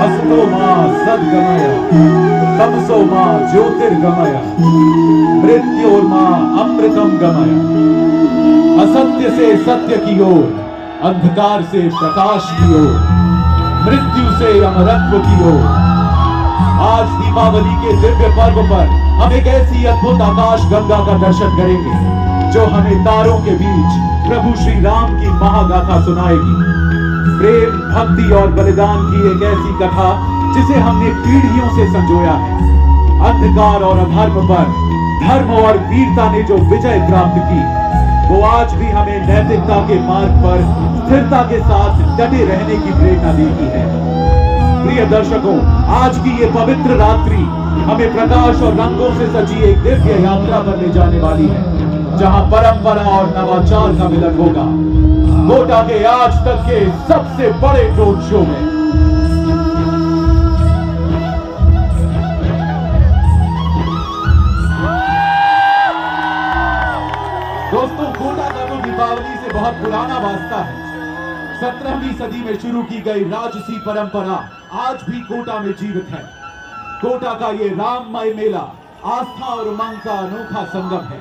अस्तो मां सद्गमय तमसो मां ज्योतिर्गमय मृत्योर्मा अमृतम गमय। असत्य से सत्य की ओर, अंधकार से प्रकाश की ओर, मृत्यु से अमरत्व की ओर। आज दीपावली के दिव्य पर्व पर हम एक ऐसी अद्भुत आकाश गंगा का दर्शन करेंगे जो हमें तारों के बीच प्रभु श्री राम की महागाथा सुनाएगी। प्रेम, भक्ति और बलिदान की एक ऐसी कथा जिसे हमने पीढ़ियों से संजोया है। अंधकार और अधर्म पर धर्म और वीरता ने जो विजय प्राप्त की, वो आज भी हमें नैतिकता के मार्ग पर स्थिरता के साथ डटे रहने की प्रेरणा देती है। प्रिय दर्शकों, आज की ये पवित्र रात्रि हमें प्रकाश और रंगों से सजी एक दिव्य यात्रा पर ले जाने वाली है, जहां परंपरा और नवाचार का मिलन होगा। कोटा के आज तक के सबसे बड़े रोड शो में दोस्तों, कोटा का तो दीपावली से बहुत पुराना वास्ता है। 17वीं सदी में शुरू की गई राजसी परंपरा आज भी कोटा में जीवित है। कोटा का ये राममय मेला आस्था और उमंग का अनोखा संगम है।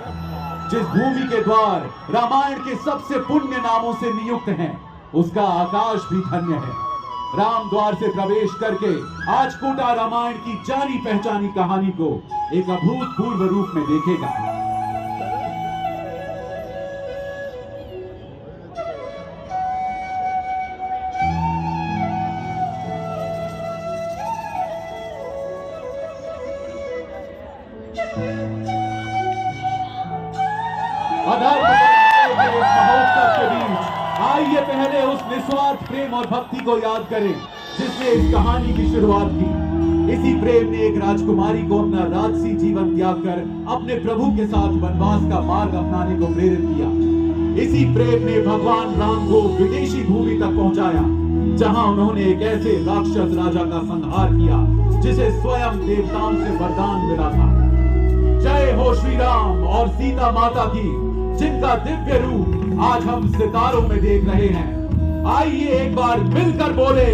जिस भूमि के द्वार रामायण के सबसे पुण्य नामों से नियुक्त हैं, उसका आकाश भी धन्य है। राम द्वार से प्रवेश करके आज कोटा रामायण की जानी पहचानी कहानी को एक अभूतपूर्व रूप में देखेगा। इस महोत्सव के बीच आइए पहले उस निस्वार्थ प्रेम और भक्ति को याद करें जिसने इस कहानी की शुरुआत की। इसी प्रेम ने एक राजकुमारी को अपना राजसी जीवन त्याग कर अपने प्रभु के साथ वनवास का मार्ग अपनाने को प्रेरित किया। इसी प्रेम ने भगवान राम को विदेशी भूमि तक पहुंचाया, जहां उन्होंने एक ऐसे राक्षस राजा का संहार किया जिसे स्वयं देवताओं से वरदान मिला था। जय हो श्री राम और सीता माता की, जिनका दिव्य रूप आज हम सितारों में देख रहे हैं। आइए एक बार मिलकर बोले,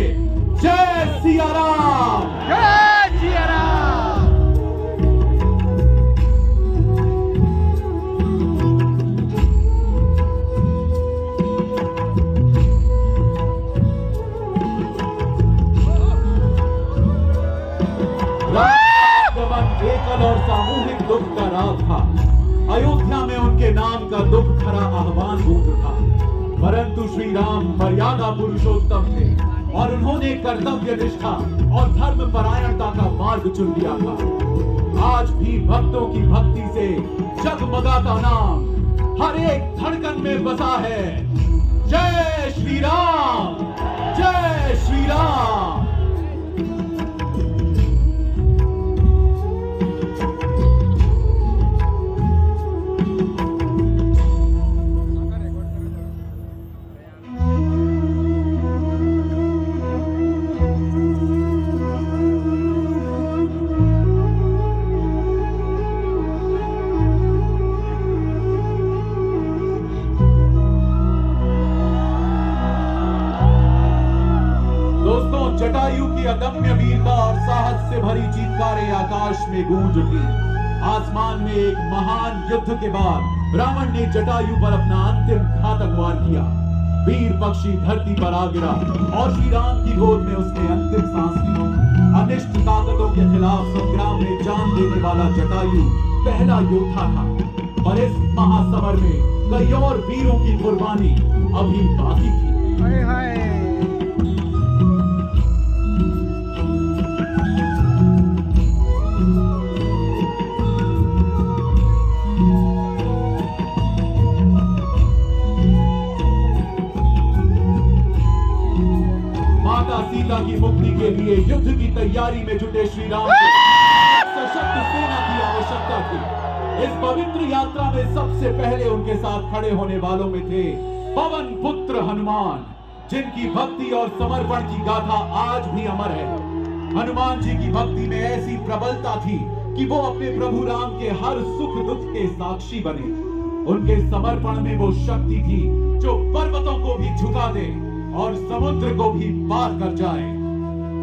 जय सिया राम, जय सिया राम। एकल और सामूहिक दुख का राग था। अयोध्या में उनके नाम का दुख भरा आह्वान गूंज था, परंतु श्री राम मर्यादा पुरुषोत्तम थे और उन्होंने कर्तव्य निष्ठा और धर्म परायणता का मार्ग चुन लिया था। आज भी भक्तों की भक्ति से जगमगाता नाम हर एक धड़कन में बसा है। जय श्री राम, जय श्री राम। जटायु की अदम्य वीरता और साहस से भरी चीत्कारें आकाश में गूंज उठी। आसमान में एक महान युद्ध के बाद रावण ने जटायु पर अपना अंतिम घातक वार किया। वीर पक्षी धरती पर आ गिरा और श्री राम की गोद में उसने अंतिम सांस ली। अनिष्ट ताकतों के खिलाफ संग्राम में जान देने वाला जटायु पहला योद्धा था, पर इस महासमर में कई और वीरों की कुर्बानी अभी बाकी थी। हाय हाय। सीता की मुक्ति के लिए युद्ध की तैयारी में जुटे श्री राम को सशक्त सेना की आवश्यकता थी। इस पवित्र यात्रा में सबसे पहले उनके साथ खड़े होने वालों में थे पवन पुत्र हनुमान, जिनकी भक्ति और समर्पण की गाथा आज भी अमर है। हनुमान जी की भक्ति में ऐसी प्रबलता थी कि वो अपने प्रभु राम के हर सुख दुख के साक्षी बने। उनके समर्पण में वो शक्ति थी जो पर्वतों को भी झुका दे। और समुद्र को भी पार कर जाए।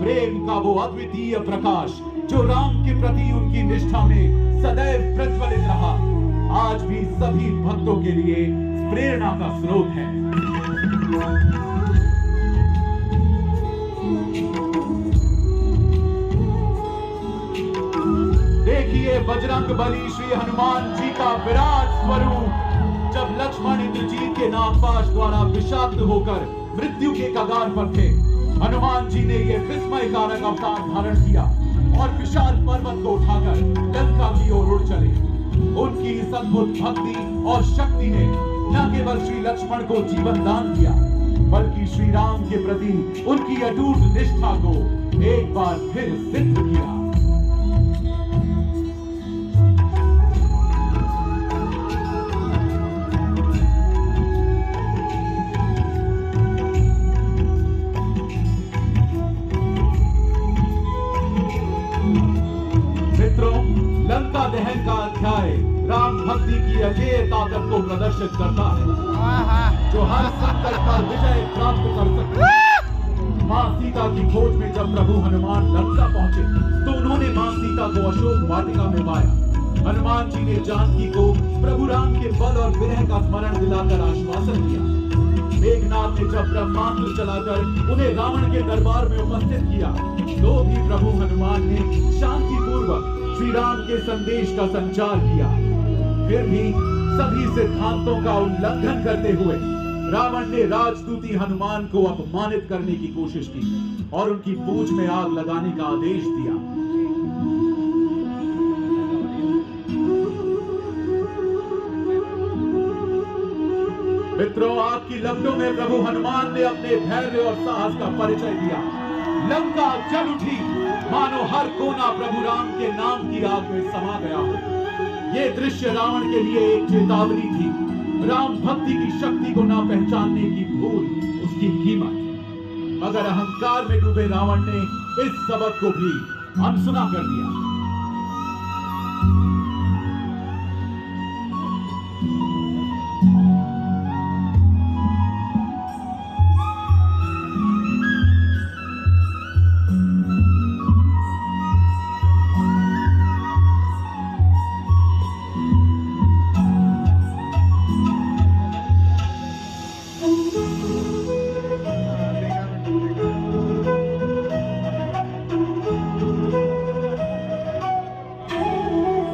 प्रेम का वो अद्वितीय प्रकाश जो राम के प्रति उनकी निष्ठा में सदैव प्रज्वलित रहा, आज भी सभी भक्तों के लिए प्रेरणा का स्रोत है। देखिए बजरंग बली श्री हनुमान जी का विराट स्वरूप। जब लक्ष्मण इंद्रजीत के नागपाश द्वारा विषाक्त होकर मृत्यु के कगार पर थे, हनुमान जी ने यह विस्मयकारक अवतार धारण किया और विशाल पर्वत को उठाकर लंका की ओर उड़ चले। उनकी इस अद्भुत भक्ति और शक्ति ने न केवल श्री लक्ष्मण को जीवन दान किया, बल्कि श्री राम के प्रति उनकी अटूट निष्ठा को एक बार फिर सिद्ध किया। लंका दहन का अध्याय राम भक्ति की अजेय ताकत को प्रदर्शित करता है, जो हर संकट पर विजय प्राप्त कर सकती है। मां सीता की खोज में जब प्रभु हनुमान लंका पहुंचे तो उन्होंने मां सीता को अशोक वाटिका में पाया। हनुमान जी ने जानकी को प्रभु राम के बल और विरह का स्मरण दिलाकर आश्वासन दिया। मेघनाथ ने जब ब्रह्मास्त्र चलाकर उन्हें रावण के दरबार में उपस्थित किया, तो भी प्रभु हनुमान ने शांति पूर्वक श्री राम के संदेश का संचार किया। फिर भी सभी सिद्धांतों का उल्लंघन करते हुए रावण ने राजदूती हनुमान को अपमानित करने की कोशिश की और उनकी पूंछ में आग लगाने का आदेश दिया। मित्रों, आपकी लपटों में प्रभु हनुमान ने अपने धैर्य और साहस का परिचय दिया। लंका जल उठी, मानो हर कोना प्रभु राम के नाम की आग में समा गया हो। ये दृश्य रावण के लिए एक चेतावनी थी, राम भक्ति की शक्ति को ना पहचानने की भूल उसकी कीमत। मगर अहंकार में डूबे रावण ने इस सबक को भी अनसुना कर दिया।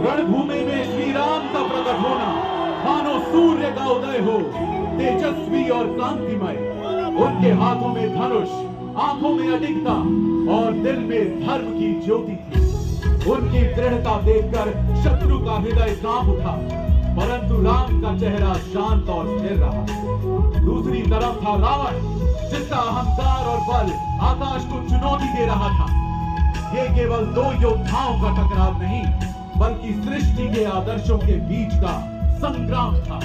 रणभूमि में श्री राम का प्रकट होना मानो सूर्य का उदय हो, तेजस्वी और कांतिमय। उनके हाथों में धनुष, आंखों में अडिगता और दिल में धर्म की ज्योति थी। उनकी दृढ़ता देखकर शत्रु का हृदय कांप उठा, परंतु राम का चेहरा शांत और स्थिर रहा। दूसरी तरफ था रावण, जिसका अहंकार और बल आकाश को चुनौती दे रहा था। ये केवल दो योद्धाओं का टकराव नहीं, बल्कि सृष्टि के आदर्शों के बीच का संग्राम था।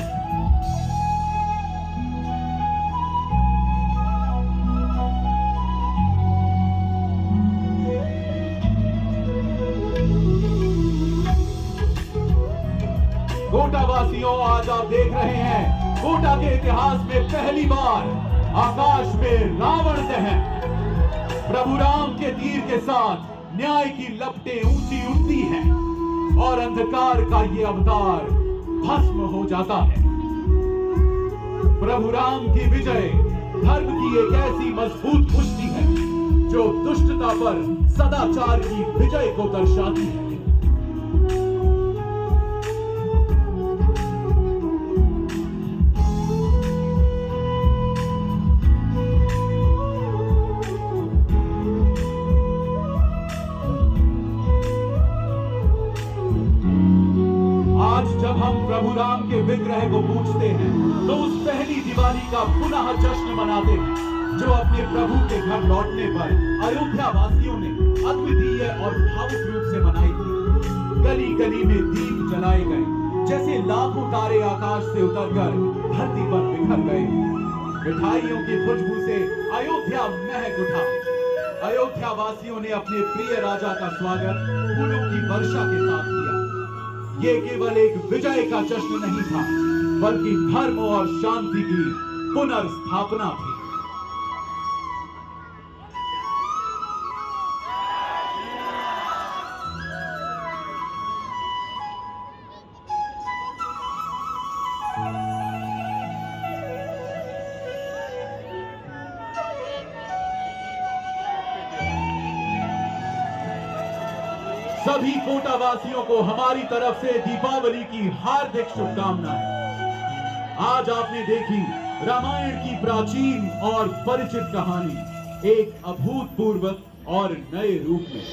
कोटावासियों, आज आप देख रहे हैं कोटा के इतिहास में पहली बार आकाश में रावण दहन। प्रभु राम के तीर के साथ न्याय की लपटें ऊंची उठती हैं और अंधकार का ये अवतार भस्म हो जाता है। प्रभु राम की विजय धर्म की एक ऐसी मजबूत पुष्टि है जो दुष्टता पर सदाचार की विजय को दर्शाती है। जब हम प्रभु राम के विग्रह को पूजते हैं तो उस पहली दिवाली का पुनः जश्न मनाते हैं जो अपने प्रभु के घर लौटने पर अयोध्या वासियों ने अद्वितीय और भावुक रूप से मनाई थी। गली गली में दीप जलाए गए, जैसे लाखों तारे आकाश से उतरकर धरती पर बिखर गए। मिठाइयों की खुशबू से अयोध्या महक उठा। अयोध्या वासियों ने अपने प्रिय राजा का स्वागत फूलों की वर्षा के साथ किया। ये केवल एक विजय का जश्न नहीं था, बल्कि धर्म और शांति की पुनर्स्थापना थी। सभी कोटा वासियों को हमारी तरफ से दीपावली की हार्दिक शुभकामनाएं। आज आपने देखी रामायण की प्राचीन और परिचित कहानी एक अभूतपूर्व और नए रूप में।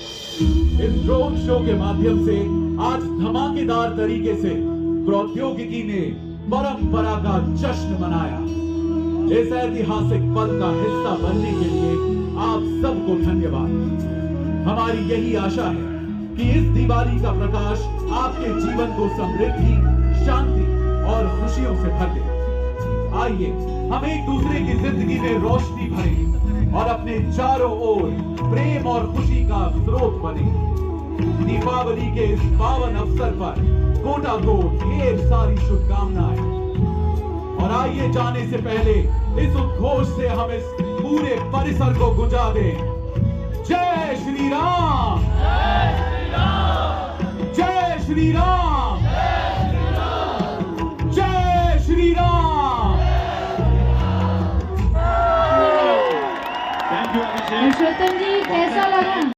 इस ड्रोन शो के माध्यम से आज धमाकेदार तरीके से प्रौद्योगिकी ने परंपरा का जश्न मनाया। इस ऐतिहासिक पल का हिस्सा बनने के लिए आप सबको धन्यवाद। हमारी यही आशा है कि इस दिवाली का प्रकाश आपके जीवन को समृद्धि, शांति और खुशियों से भर दे। आइए हम एक दूसरे की जिंदगी में रोशनी भरें और अपने चारों ओर प्रेम और खुशी का स्रोत बने। दीपावली के इस पावन अवसर पर कोटा को ढेर सारी शुभकामनाएं। और आइए जाने से पहले इस उद्घोष से हम इस पूरे परिसर को गुंजा दें। जय श्री राम, जय श्री राम, जय श्री राम, जय श्री राम। जय श्री राम। पुरुषोत्तम जी